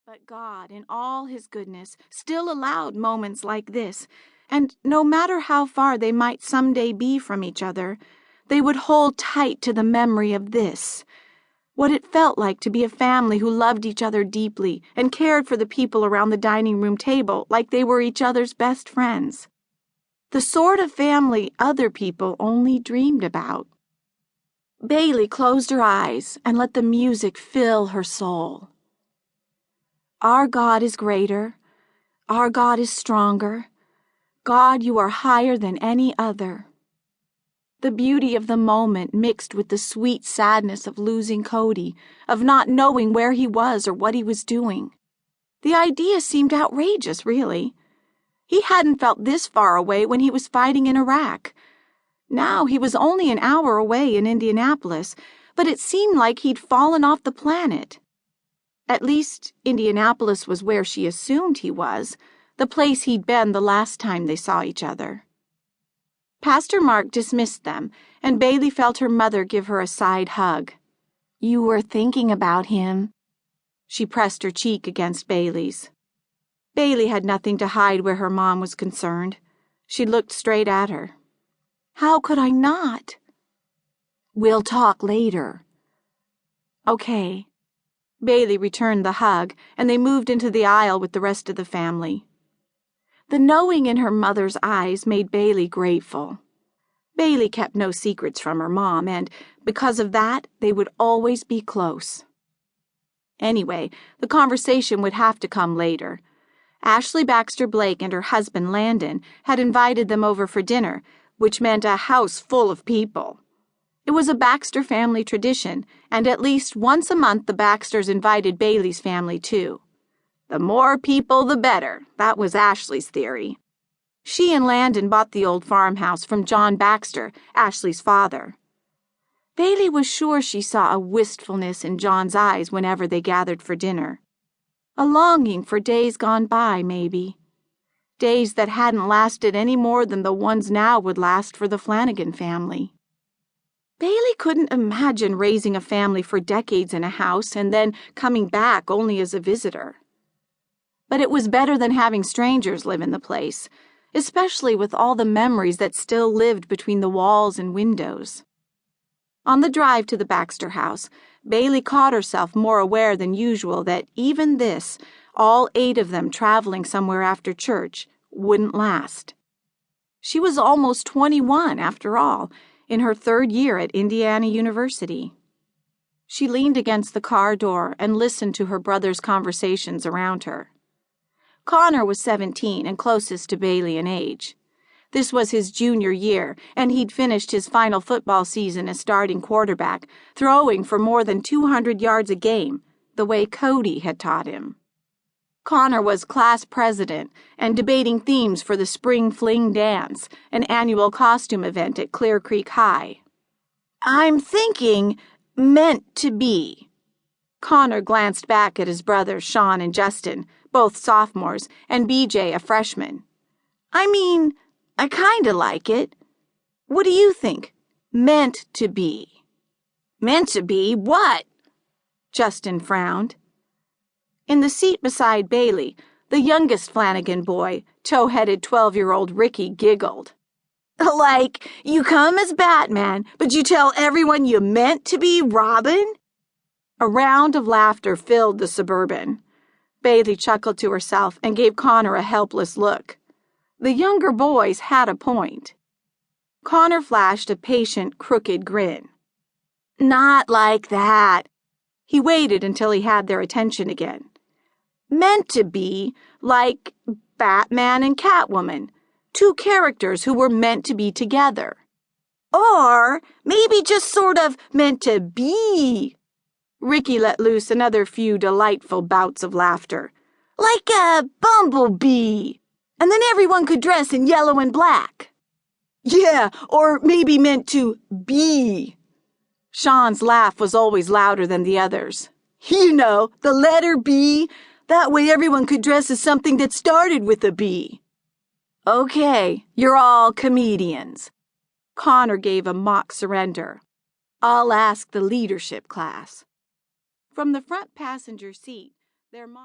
But God, in all His goodness, still allowed moments like this, and no matter how far they might someday be from each other, they would hold tight to the memory of this, what it felt like to be a family who loved each other deeply and cared for the people around the dining room table like they were each other's best friends. The sort of family other people only dreamed about. Bailey closed her eyes and let the music fill her soul. Our God is greater. Our God is stronger. God, you are higher than any other. The beauty of the moment mixed with the sweet sadness of losing Cody, of not knowing where he was or what he was doing. The idea seemed outrageous, really. He hadn't felt this far away when he was fighting in Iraq. Now he was only an hour away in Indianapolis, but it seemed like he'd fallen off the planet. At least, Indianapolis was where she assumed he was, the place he'd been the last time they saw each other. Pastor Mark dismissed them, and Bailey felt her mother give her a side hug. "You were thinking about him." She pressed her cheek against Bailey's. Bailey had nothing to hide where her mom was concerned. She looked straight at her. "How could I not?" "We'll talk later." "Okay." Bailey returned the hug, and they moved into the aisle with the rest of the family. The knowing in her mother's eyes made Bailey grateful. Bailey kept no secrets from her mom, and because of that, they would always be close. Anyway, the conversation would have to come later. Ashley Baxter Blake and her husband Landon had invited them over for dinner, which meant a house full of people. It was a Baxter family tradition, and at least once a month the Baxters invited Bailey's family too. The more people, the better. That was Ashley's theory. She and Landon bought the old farmhouse from John Baxter, Ashley's father. Bailey was sure she saw a wistfulness in John's eyes whenever they gathered for dinner. A longing for days gone by, maybe. Days that hadn't lasted any more than the ones now would last for the Flanigan family. Bailey couldn't imagine raising a family for decades in a house and then coming back only as a visitor. But it was better than having strangers live in the place, especially with all the memories that still lived between the walls and windows. On the drive to the Baxter house, Bailey caught herself more aware than usual that even this, all 8 of them traveling somewhere after church, wouldn't last. She was almost 21, after all, in her 3rd year at Indiana University. She leaned against the car door and listened to her brother's conversations around her. Connor was 17 and closest to Bailey in age. This was his junior year, and he'd finished his final football season as starting quarterback, throwing for more than 200 yards a game, the way Cody had taught him. Connor was class president and debating themes for the Spring Fling Dance, an annual costume event at Clear Creek High. "I'm thinking meant to be." Connor glanced back at his brothers Sean and Justin, both sophomores, and BJ, a freshman. "I mean, I kinda like it. What do you think? Meant to be." "Meant to be what?" Justin frowned. In the seat beside Bailey, the youngest Flanigan boy, tow-headed 12-year-old Ricky, giggled. "Like, you come as Batman, but you tell everyone you meant to be Robin?" A round of laughter filled the Suburban. Bailey chuckled to herself and gave Connor a helpless look. The younger boys had a point. Connor flashed a patient, crooked grin. "Not like that." He waited until he had their attention again. "Meant to be like Batman and Catwoman, 2 characters who were meant to be together. Or maybe just sort of meant to be." Ricky let loose another few delightful bouts of laughter. "Like a bumblebee. And then everyone could dress in yellow and black." "Yeah, or maybe meant to be." Sean's laugh was always louder than the others. "You know, the letter B. That way everyone could dress as something that started with a B." "Okay, you're all comedians." Connor gave a mock surrender. "I'll ask the leadership class." From the front passenger seat, their mom